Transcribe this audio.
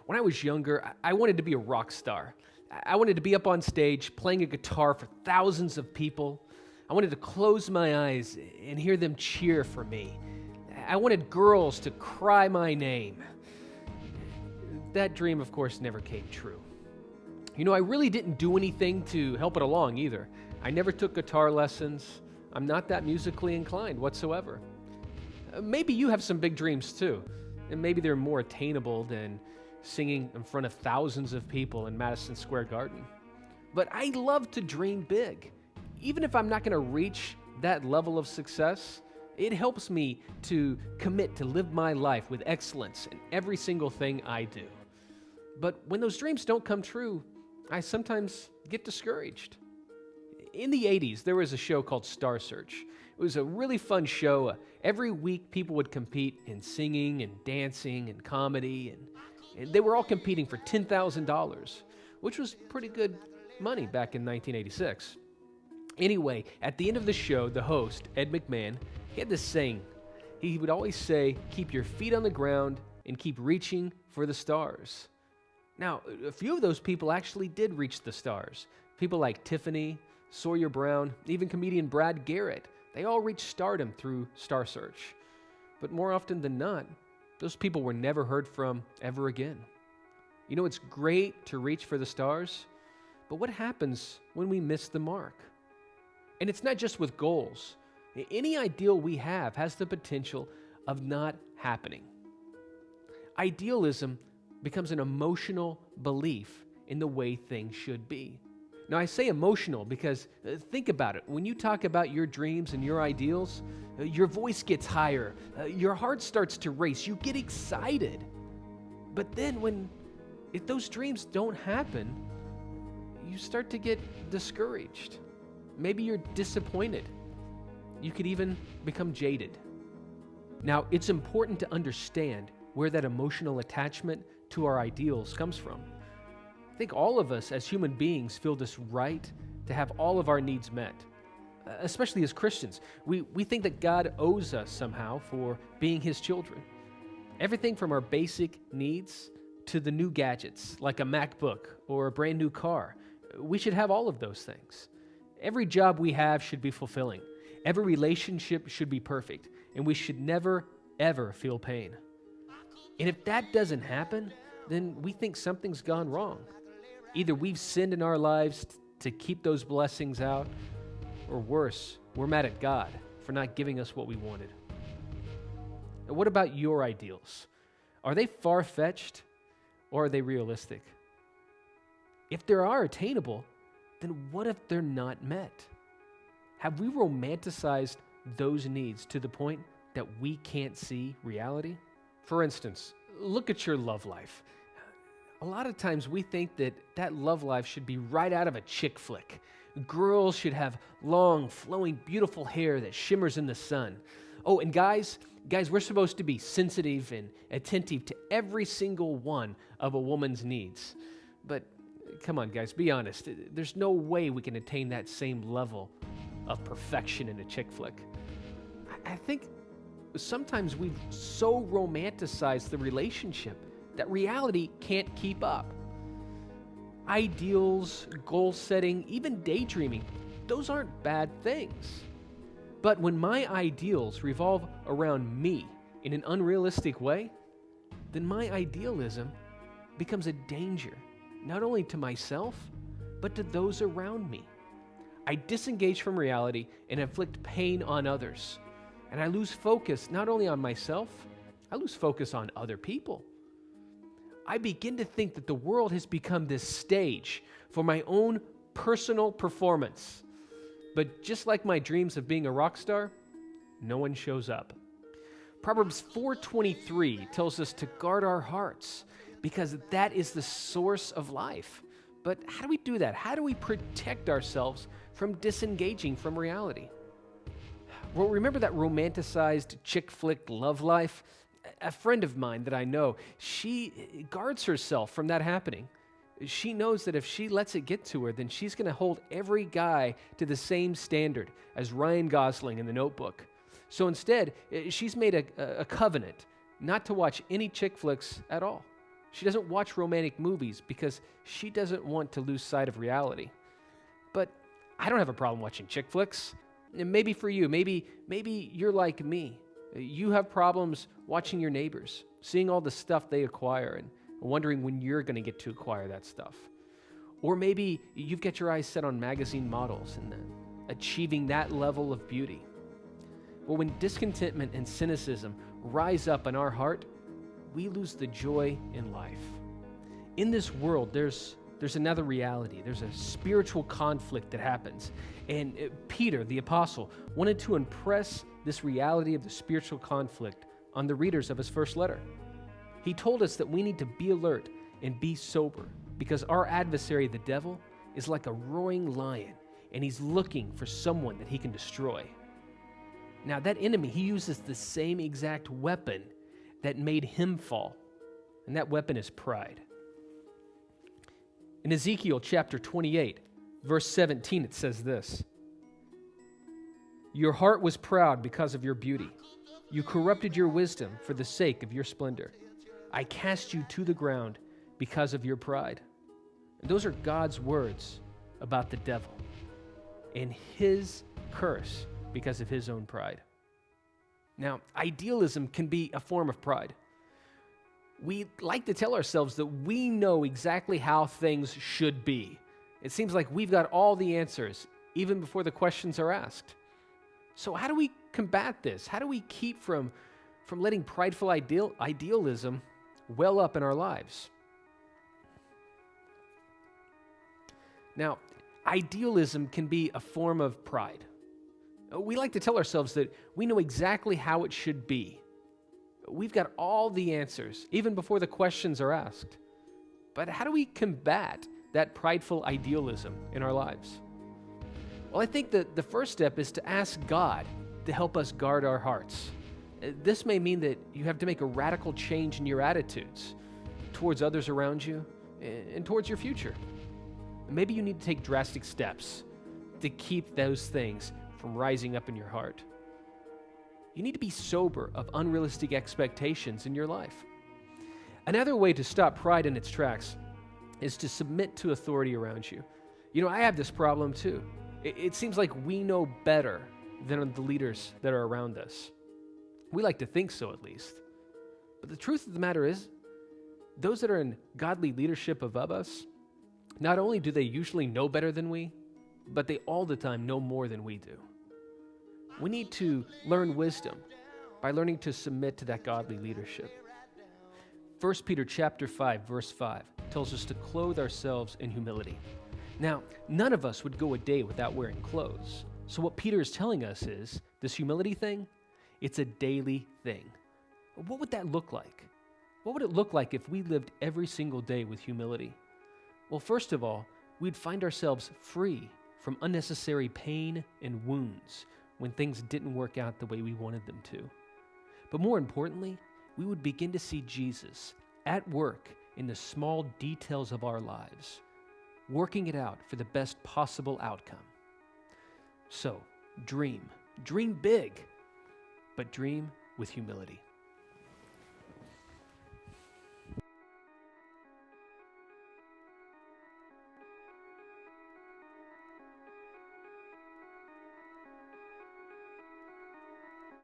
When I was younger, I wanted to be a rock star. I wanted to be up on stage playing a guitar for thousands of people. I wanted to close my eyes and hear them cheer for me. I wanted girls to cry my name. That dream, of course, never came true. I really didn't do anything to help it along either. I never took guitar lessons. I'm not that musically inclined whatsoever. Maybe you have some big dreams too, and maybe they're more attainable than singing in front of thousands of people in Madison Square Garden. But I love to dream big. Even if I'm not going to reach that level of success, it helps me to commit to live my life with excellence in every single thing I do. But when those dreams don't come true, I sometimes get discouraged. In the 80s, there was a show called Star Search. It was a really fun show. Every week, people would compete in singing and dancing and comedy, and they were all competing for $10,000, which was pretty good money back in 1986. Anyway, at the end of the show, the host, Ed McMahon, he had this saying. He would always say, "Keep your feet on the ground and keep reaching for the stars." Now, a few of those people actually did reach the stars. People like Tiffany, Sawyer Brown, even comedian Brad Garrett, they all reached stardom through Star Search. But more often than not, those people were never heard from ever again. It's great to reach for the stars, but what happens when we miss the mark? And it's not just with goals. Any ideal we have has the potential of not happening. Idealism becomes an emotional belief in the way things should be. Now, I say emotional because think about it. When you talk about your dreams and your ideals, your voice gets higher, your heart starts to race, you get excited. But then if those dreams don't happen, you start to get discouraged. Maybe you're disappointed. You could even become jaded. Now, it's important to understand where that emotional attachment to our ideals comes from. I think all of us as human beings feel this right to have all of our needs met, especially as Christians. We think that God owes us somehow for being His children. Everything from our basic needs to the new gadgets, like a MacBook or a brand new car. We should have all of those things. Every job we have should be fulfilling. Every relationship should be perfect, and we should never, ever feel pain. And if that doesn't happen, then we think something's gone wrong. Either we've sinned in our lives to keep those blessings out, or worse, we're mad at God for not giving us what we wanted. And what about your ideals? Are they far-fetched, or are they realistic? If they are attainable, then what if they're not met? Have we romanticized those needs to the point that we can't see reality? For instance, look at your love life. A lot of times we think that love life should be right out of a chick flick. Girls should have long, flowing, beautiful hair that shimmers in the sun. Oh, and guys, we're supposed to be sensitive and attentive to every single one of a woman's needs. But come on, guys, be honest. There's no way we can attain that same level of perfection in a chick flick. I think sometimes we've so romanticized the relationship that reality can't keep up. Ideals, goal setting, even daydreaming, those aren't bad things. But when my ideals revolve around me in an unrealistic way, then my idealism becomes a danger, not only to myself, but to those around me. I disengage from reality and inflict pain on others. And I lose focus not only on myself, I lose focus on other people. I begin to think that the world has become this stage for my own personal performance. But just like my dreams of being a rock star, no one shows up. Proverbs 4:23 tells us to guard our hearts because that is the source of life. But how do we do that? How do we protect ourselves from disengaging from reality? Well, remember that romanticized chick flick love life? A friend of mine that I know, she guards herself from that happening. She knows that if she lets it get to her, then she's going to hold every guy to the same standard as Ryan Gosling in The Notebook. So instead, she's made a covenant not to watch any chick flicks at all. She doesn't watch romantic movies because she doesn't want to lose sight of reality. But I don't have a problem watching chick flicks. And maybe for you, maybe you're like me. You have problems watching your neighbors, seeing all the stuff they acquire and wondering when you're going to get to acquire that stuff. Or maybe you've got your eyes set on magazine models and achieving that level of beauty. Well, when discontentment and cynicism rise up in our heart, we lose the joy in life. In this world, there's another reality. There's a spiritual conflict that happens. And Peter, the apostle, wanted to impress this reality of the spiritual conflict on the readers of his first letter. He told us that we need to be alert and be sober because our adversary, the devil, is like a roaring lion, and he's looking for someone that he can destroy. Now, that enemy, he uses the same exact weapon that made him fall, and that weapon is pride. In Ezekiel chapter 28, verse 17, it says this: "Your heart was proud because of your beauty. You corrupted your wisdom for the sake of your splendor. I cast you to the ground because of your pride." And those are God's words about the devil and his curse because of his own pride. Now, idealism can be a form of pride. We like to tell ourselves that we know exactly how things should be. It seems like we've got all the answers, even before the questions are asked. So how do we combat this? How do we keep from letting prideful idealism well up in our lives? Now, idealism can be a form of pride. We like to tell ourselves that we know exactly how it should be. We've got all the answers, even before the questions are asked. But how do we combat that prideful idealism in our lives? Well, I think that the first step is to ask God to help us guard our hearts. This may mean that you have to make a radical change in your attitudes towards others around you and towards your future. Maybe you need to take drastic steps to keep those things from rising up in your heart. You need to be sober of unrealistic expectations in your life. Another way to stop pride in its tracks is to submit to authority around you. You know, I have this problem too. It seems like we know better than the leaders that are around us. We like to think so, at least. But the truth of the matter is, those that are in godly leadership above us, not only do they usually know better than we, but they all the time know more than we do. We need to learn wisdom by learning to submit to that godly leadership. 1 Peter chapter 5, verse 5 tells us to clothe ourselves in humility. Now, none of us would go a day without wearing clothes. So what Peter is telling us is, this humility thing, it's a daily thing. What would that look like? What would it look like if we lived every single day with humility? Well, first of all, we'd find ourselves free from unnecessary pain and wounds when things didn't work out the way we wanted them to. But more importantly, we would begin to see Jesus at work in the small details of our lives, working it out for the best possible outcome. So, dream big, but dream with humility.